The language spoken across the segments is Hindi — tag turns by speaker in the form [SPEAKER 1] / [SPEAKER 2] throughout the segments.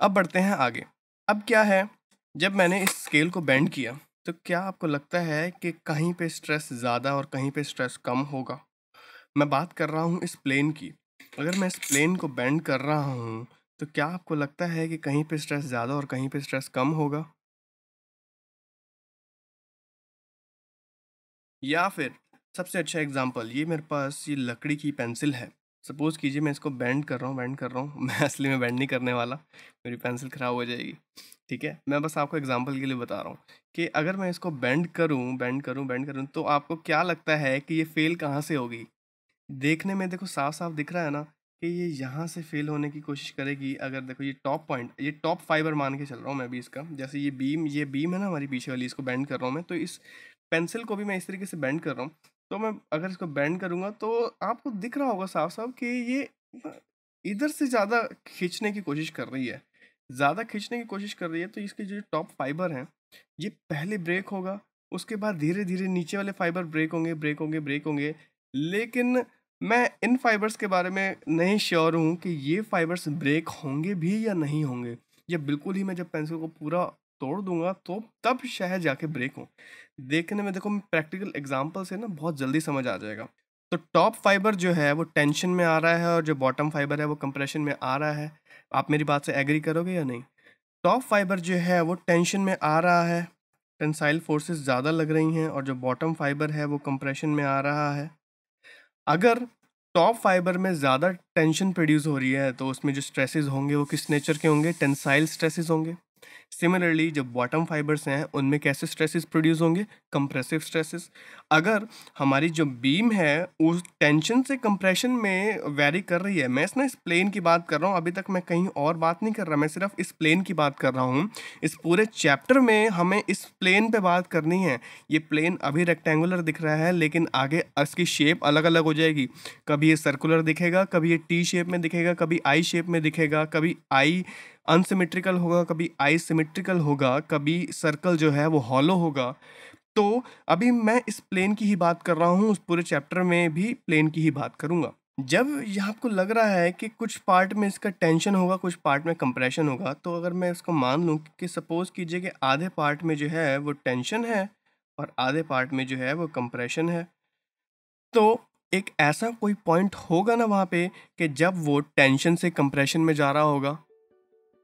[SPEAKER 1] अब बढ़ते हैं आगे। अब क्या है, जब मैंने इस स्केल को बेंड किया तो क्या आपको लगता है कि कहीं पे स्ट्रेस ज़्यादा और कहीं पे स्ट्रेस कम होगा? मैं बात कर रहा हूँ इस प्लेन की। अगर मैं इस प्लेन को बेंड कर रहा हूँ तो क्या आपको लगता है कि कहीं पे स्ट्रेस ज़्यादा और कहीं पे स्ट्रेस कम होगा? या फिर सबसे अच्छा एग्जांपल, ये मेरे पास ये लकड़ी की पेंसिल है। सपोज़ कीजिए मैं इसको बेंड कर रहा हूँ मैं असली में बेंड नहीं करने वाला, मेरी पेंसिल ख़राब हो जाएगी। ठीक है? मैं बस आपको एग्जांपल के लिए बता रहा हूँ कि अगर मैं इसको बेंड करूँ तो आपको क्या लगता है कि ये फ़ेल कहाँ से होगी? देखने में देखो साफ-साफ दिख रहा है ना कि ये यहाँ से फ़ेल होने की कोशिश करेगी। अगर देखो ये टॉप पॉइंट, ये टॉप फाइबर मान के चल रहा हूँ मैं भी इसका। जैसे ये बीम है ना हमारी पीछे वाली, इसको बेंड कर रहा हूँ मैं, तो इस पेंसिल को भी मैं इस तरीके से बेंड कर रहा हूँ। तो मैं अगर इसको बेंड करूँगा तो आपको दिख रहा होगा साफ-साफ कि ये इधर से ज़्यादा खींचने की कोशिश कर रही है। ज़्यादा खींचने की कोशिश कर रही है तो इसके जो टॉप फाइबर हैं, ये पहले ब्रेक होगा, उसके बाद धीरे-धीरे नीचे वाले फाइबर ब्रेक होंगे। लेकिन मैं इन फाइबर्स के बारे में नहीं श्योर हूँ कि ये फाइबर्स ब्रेक होंगे भी या नहीं होंगे। या बिल्कुल ही मैं जब पेंसिल को पूरा तोड़ दूँगा तो तब शायद जाके ब्रेक हों। देखने में देखो प्रैक्टिकल एग्ज़ाम्पल से ना बहुत जल्दी समझ आ जाएगा। तो टॉप फाइबर जो है वो टेंशन में आ रहा है और जो बॉटम फाइबर है वो कंप्रेशन में आ रहा है। आप मेरी बात से एग्री करोगे या नहीं? टॉप फाइबर जो है वो टेंशन में आ रहा है, टेंसाइल फोर्सेस ज़्यादा लग रही हैं, और जो बॉटम फाइबर है वो कंप्रेशन में आ रहा है। अगर टॉप फाइबर में ज़्यादा टेंशन प्रोड्यूस हो रही है तो उसमें जो स्ट्रेसेस होंगे वो किस नेचर के होंगे? टेंसाइल स्ट्रेसेस होंगे। सिमिलरली जो बॉटम फाइबर्स हैं उनमें कैसे स्ट्रेसेस प्रोड्यूस होंगे? Compressive stresses. अगर हमारी जो बीम है उस टेंशन से कंप्रेशन में वेरी कर रही है, मैं इस प्लेन की बात कर रहा हूँ, अभी तक मैं कहीं और बात नहीं कर रहा, मैं सिर्फ इस प्लेन की बात कर रहा हूँ। इस पूरे चैप्टर में हमें इस प्लेन पे बात करनी है। ये प्लेन अभी रेक्टेंगुलर दिख रहा है लेकिन आगे इसकी शेप अलग अलग हो जाएगी। कभी ये सर्कुलर दिखेगा, कभी ये टी शेप में दिखेगा, कभी आई शेप में दिखेगा, कभी आई अनसिमेट्रिकल होगा, कभी आई सिमेट्रिकल होगा, कभी सर्कल जो है वो हॉलो होगा। तो अभी मैं इस प्लेन की ही बात कर रहा हूँ, उस पूरे चैप्टर में भी प्लेन की ही बात करूँगा। जब यहाँ आपको लग रहा है कि कुछ पार्ट में इसका टेंशन होगा, कुछ पार्ट में कंप्रेशन होगा, तो अगर मैं इसको मान लूँ कि सपोज़ कीजिए कि आधे पार्ट में जो है वो टेंशन है और आधे पार्ट में जो है वो कंप्रेशन है, तो एक ऐसा कोई पॉइंट होगा ना वहाँ पे कि जब वो टेंशन से कंप्रेशन में जा रहा होगा।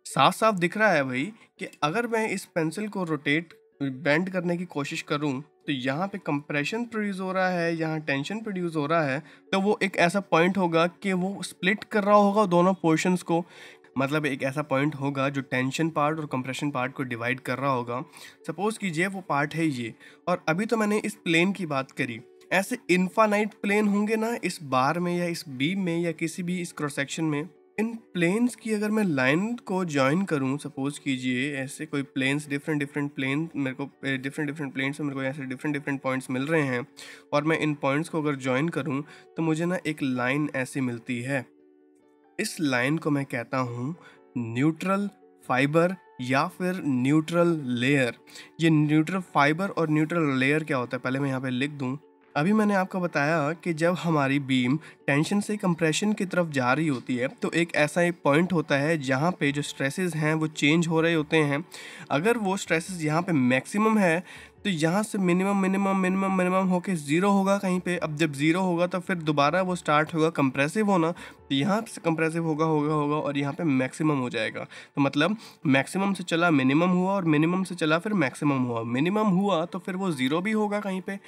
[SPEAKER 1] साफ-साफ दिख रहा है भाई कि अगर मैं इस पेंसिल को रोटेट बेंड करने की कोशिश करूँ, तो यहाँ पे कंप्रेशन प्रोड्यूस हो रहा है, यहाँ टेंशन प्रोड्यूस हो रहा है, तो वो एक ऐसा पॉइंट होगा कि वो स्प्लिट कर रहा होगा दोनों पोर्शंस को। मतलब एक ऐसा पॉइंट होगा जो टेंशन पार्ट और कंप्रेशन पार्ट को डिवाइड कर रहा होगा। सपोज़ कीजिए वो पार्ट है ये, और अभी तो मैंने इस प्लेन की बात करी। ऐसे इनफाइनाइट प्लेन होंगे ना इस बार में या इस बीम में या किसी भी इस क्रॉस सेक्शन में। इन प्लेन्स की अगर मैं लाइन को जॉइन करूं, सपोज कीजिए ऐसे कोई प्लेन्स, डिफरेंट डिफरेंट प्लेन मेरे को डिफरेंट डिफरेंट प्लेन्स में मेरे को ऐसे डिफरेंट डिफरेंट पॉइंट्स मिल रहे हैं, और मैं इन पॉइंट्स को अगर जॉइन करूं तो मुझे ना एक लाइन ऐसी मिलती है। इस लाइन को मैं कहता हूं न्यूट्रल फाइबर या फिर न्यूट्रल लेयर। ये न्यूट्रल फाइबर और न्यूट्रल लेयर क्या होता है पहले मैं यहाँ पे लिख दूं। अभी मैंने आपको बताया कि जब हमारी बीम टेंशन से कंप्रेशन की तरफ जा रही होती है तो एक ऐसा एक पॉइंट होता है जहाँ पे जो स्ट्रेसेस हैं वो चेंज हो रहे होते हैं। अगर वो स्ट्रेसेस यहाँ पे मैक्सिमम है तो यहाँ से मिनिमम मिनिमम मिनिमम मिनिमम होके ज़ीरो होगा कहीं पे। अब जब ज़ीरो होगा तो फिर दोबारा वो स्टार्ट होगा कंप्रेसिव होना, तो यहाँ से कंप्रेसिव होगा और यहाँ पे मैक्सिमम हो जाएगा। तो मतलब मैक्सिमम से चला मिनिमम हुआ और मिनिमम से चला फिर मैक्सिमम हुआ, मिनिमम हुआ तो फिर वो ज़ीरो भी होगा कहीं पे।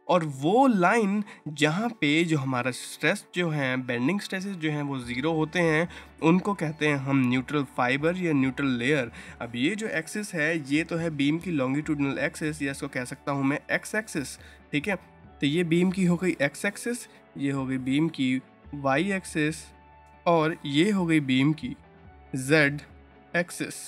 [SPEAKER 1] और वो लाइन जहाँ पे जो हमारा स्ट्रेस जो है, बेंडिंग स्ट्रेसेस जो हैं वो ज़ीरो होते हैं, उनको कहते हैं हम न्यूट्रल फाइबर या न्यूट्रल लेयर। अब ये जो एक्सिस है ये तो है बीम की लॉन्गिट्यूडनल एक्सिस, या इसको कह सकता हूँ मैं एक्स एक्सिस। ठीक है, तो ये बीम की हो गई एक्स एक्सिस, ये हो गई बीम की वाई एक्सिस, और ये हो गई बीम की जेड एक्सिस।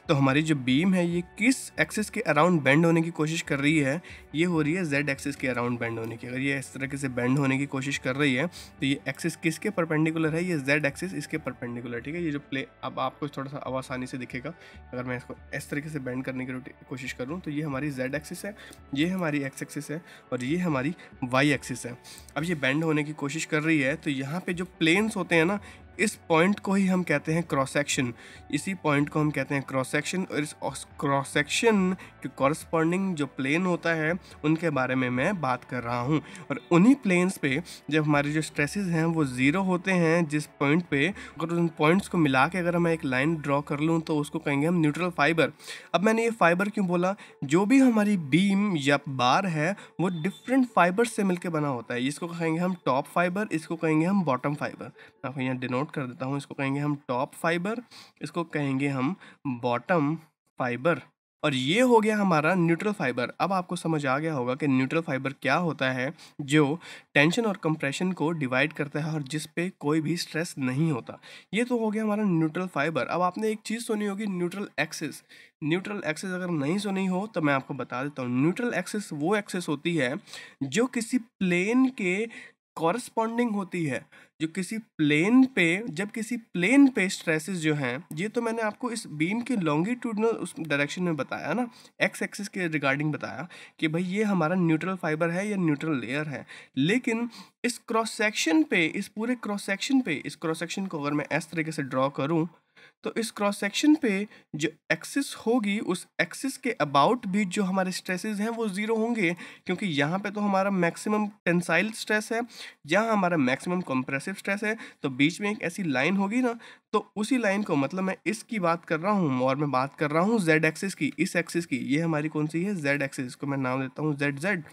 [SPEAKER 1] तो हमारी जो बीम है ये किस एक्सिस के अराउंड बेंड होने की कोशिश कर रही है? ये हो रही है जेड एक्सिस के अराउंड बेंड होने की। अगर ये इस तरीके से बेंड होने की कोशिश कर रही है तो ये एक्सिस किसके परपेंडिकुलर है? ये जेड एक्सिस इसके परपेंडिकुलर। ठीक है, ये जो अब आपको थोड़ा सा अब आसानी से दिखेगा। अगर मैं इसको इस तरीके से बेंड करने की कोशिश करूँ तो ये हमारी जेड एक्सिस है, ये हमारी एक्स एक्सिस है, और ये हमारी वाई एक्सिस है। अब ये बेंड होने की कोशिश कर रही है तो यहाँ पे जो प्लेन्स होते हैं ना, इस पॉइंट को ही हम कहते हैं क्रॉस सेक्शन। इसी पॉइंट को हम कहते हैं क्रॉस सेक्शन, और इस क्रॉस सेक्शन के कॉरस्पॉन्डिंग जो प्लेन होता है उनके बारे में मैं बात कर रहा हूँ। और उन्हीं प्लेन्स पे जब हमारे जो स्ट्रेसेस हैं वो ज़ीरो होते हैं, जिस पॉइंट पे अगर उन पॉइंट्स को मिला के अगर मैं एक लाइन ड्रॉ कर लूँ तो उसको कहेंगे हम न्यूट्रल फाइबर। अब मैंने ये फाइबर क्यों बोला? जो भी हमारी बीम या बार है वो डिफरेंट फाइबर से मिलकर बना होता है। इसको कहेंगे हम टॉप फाइबर, इसको कहेंगे हम बॉटम फाइबर। मैं आपको यहाँ डिनोट कर देता हूँ, इसको कहेंगे हम टॉप फाइबर, इसको कहेंगे हम बॉटम फाइबर। और ये हो गया हमारा न्यूट्रल फाइबर। अब आपको समझ आ गया होगा कि न्यूट्रल फाइबर क्या होता है, जो टेंशन और कंप्रेशन को डिवाइड करता है और जिस पे कोई भी स्ट्रेस नहीं होता। ये तो हो गया हमारा न्यूट्रल फाइबर। अब आपने एक चीज़ सुनी होगी, न्यूट्रल एक्सिस। न्यूट्रल एक्सिस अगर नहीं सुनी हो तो मैं आपको बता देता हूँ। न्यूट्रल एक्सिस वो एक्सिस होती है जो किसी प्लेन के कॉरस्पॉन्डिंग होती है, जो किसी प्लेन पे, जब किसी प्लेन पे स्ट्रेसेस जो हैं, ये तो मैंने आपको इस बीम के लॉन्गिट्यूडनल उस डायरेक्शन में बताया ना, एक्स एक्सिस के रिगार्डिंग बताया कि भाई ये हमारा न्यूट्रल फाइबर है या न्यूट्रल लेयर है। लेकिन इस क्रॉस सेक्शन पे, इस पूरे क्रॉस सेक्शन पे, इस क्रॉस सेक्शन को अगर मैं इस तरीके से ड्रॉ करूँ तो इस क्रॉस सेक्शन पे जो एक्सिस होगी, उस एक्सिस के अबाउट भी जो हमारे स्ट्रेसेस हैं वो ज़ीरो होंगे, क्योंकि यहाँ पे तो हमारा मैक्सिमम टेंसाइल स्ट्रेस है, यहाँ हमारा मैक्सिमम कंप्रेसिव स्ट्रेस है। तो बीच में एक ऐसी लाइन होगी ना, तो उसी लाइन को, मतलब मैं इसकी बात कर रहा हूँ और मैं बात कर रहा हूँ जेड एक्सिस की, इस एक्सिस की। ये हमारी कौन सी है? Z axis. को मैं नाम देता हूँ जेड जेड।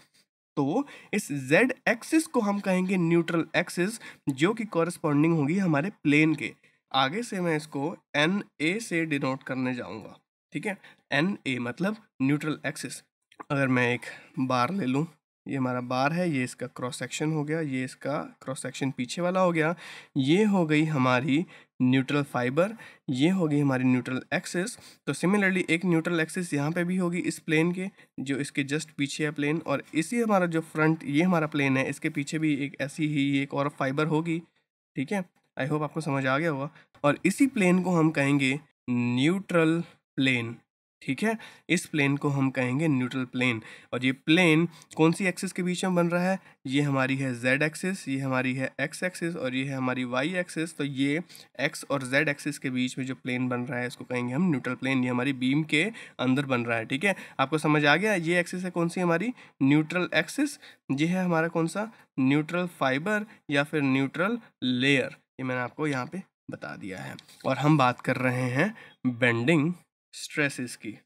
[SPEAKER 1] तो इस जेड एक्सिस को हम कहेंगे न्यूट्रल एक्सिस, जो कि कॉरस्पॉन्डिंग होगी हमारे प्लेन के। आगे से मैं इसको एन ए से डिनोट करने जाऊंगा, ठीक है। एन ए मतलब न्यूट्रल एक्सिस। अगर मैं एक बार ले लूँ, ये हमारा बार है, ये इसका क्रॉस सेक्शन हो गया, ये इसका क्रॉस सेक्शन पीछे वाला हो गया, ये हो गई हमारी न्यूट्रल फाइबर, ये हो गई हमारी न्यूट्रल एक्सिस। तो सिमिलरली एक न्यूट्रल एक्सिस यहाँ पे भी होगी इस प्लेन के, जो इसके जस्ट पीछे है प्लेन, और इसी हमारा जो फ्रंट, ये हमारा प्लेन है, इसके पीछे भी एक ऐसी ही एक और फाइबर होगी, ठीक है। आई होप आपको समझ आ गया होगा। और इसी प्लेन को हम कहेंगे न्यूट्रल प्लेन, ठीक है। इस प्लेन को हम कहेंगे न्यूट्रल प्लेन। और ये प्लेन कौन सी एक्सिस के बीच में बन रहा है? ये हमारी है जेड एक्सिस, ये हमारी है एक्स एक्सिस, और ये है हमारी वाई एक्सिस। तो ये एक्स और जेड एक्सिस के बीच में जो प्लेन बन रहा है इसको कहेंगे हम न्यूट्रल प्लेन। ये हमारी बीम के अंदर बन रहा है, ठीक है। आपको समझ आ गया? ये एक्सिस है कौन सी? हमारी न्यूट्रल एक्सिस। ये है हमारा कौन सा? न्यूट्रल फाइबर या फिर न्यूट्रल लेयर। ये मैंने आपको यहाँ पे बता दिया है। और हम बात कर रहे हैं बेंडिंग स्ट्रेसेस की।